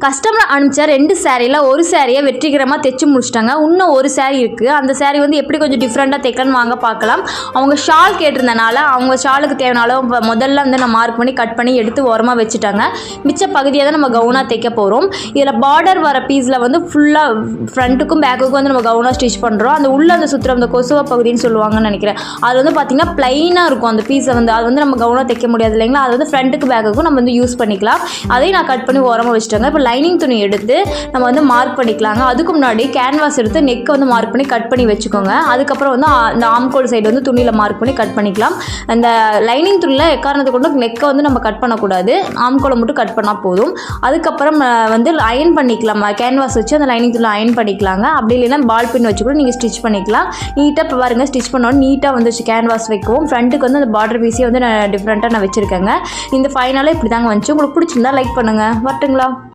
Customer அனுப்பிச்ச 2 சாரியில் ஒரு சாரியை வெற்றிகரமாக தைச்சு முடிச்சிட்டாங்க. இன்னும் ஒரு சாரி இருக்குது. அந்த சாரி வந்து எப்படி கொஞ்சம் டிஃப்ரெண்ட்டாக தைக்கலான்னு வாங்க பார்க்கலாம். அவங்க ஷால் கேட்டிருந்தனால அவங்க ஷாலுக்கு தேவையான அளவு முதல்ல வந்து நான் மார்க் பண்ணி கட் பண்ணி எடுத்து ஓரமாக வச்சுட்டாங்க. மிச்ச பகுதியை தான் நம்ம கவுனாக தைக்க போகிறோம். இதில் பார்டர் வர பீஸில் வந்து ஃபுல்லாக ஃப்ரண்ட்டுக்கும் பேக்குக்கும் வந்து நம்ம கவுனாக ஸ்டிச் பண்ணுறோம். அந்த உள்ள அந்த சுற்றுற அந்த கொசுவ பகுதின்னு சொல்லுவாங்கன்னு நினைக்கிறேன். அது வந்து பார்த்திங்கன்னா ப்ளைனாக இருக்கும். அந்த பீஸை வந்து அது வந்து நம்ம கவுனாக தைக்க முடியாது இல்லைங்களா. அது வந்து ஃப்ரண்ட்டுக்கு பேக்குக்கும் நம்ம வந்து யூஸ் பண்ணிக்கலாம். அதையும் நான் கட் பண்ணி ஓரமாக வச்சுட்டாங்க. இப்போ லைனிங் துணி எடுத்து நம்ம வந்து மார்க் பண்ணிக்கலாங்க. அதுக்கு முன்னாடி கேன்வாஸ் எடுத்து நெக்கை வந்து மார்க் பண்ணி கட் பண்ணி வச்சுக்கோங்க. அதுக்கப்புறம் வந்து இந்த ஆம்கோல் சைடு வந்து துணியில் மார்க் பண்ணி கட் பண்ணிக்கலாம். அந்த லைனிங் துணியில் எக்காரணத்தை கொண்டு நெக்கை வந்து நம்ம கட் பண்ணக்கூடாது. ஆம்கோலை மட்டும் கட் பண்ணால் போதும். அதுக்கப்புறம் வந்து அயன் பண்ணிக்கலாம். கேன்வாஸ் வச்சு அந்த லைனிங் துணியில் அயன் பண்ணிக்கலாங்க. அப்படி இல்லைன்னா பால் பின் வச்சு கூட நீங்கள் ஸ்டிச் பண்ணிக்கலாம். நீட்டாக இப்போ பாருங்கள், ஸ்டிச் பண்ணோம் நீட்டாக வந்துச்சு. கேன்வாஸ் வைக்கவும் ஃப்ரண்ட்டுக்கு வந்து அந்த பார்டர் பீஸே வந்து நான் டிஃப்ரெண்ட்டாக நான் வச்சுருக்கேங்க. இந்த ஃபைனலாக இப்படி தாங்க வந்துச்சு. உங்களுக்கு பிடிச்சிருந்தா லைக் பண்ணுங்கள். வரட்டுங்களா?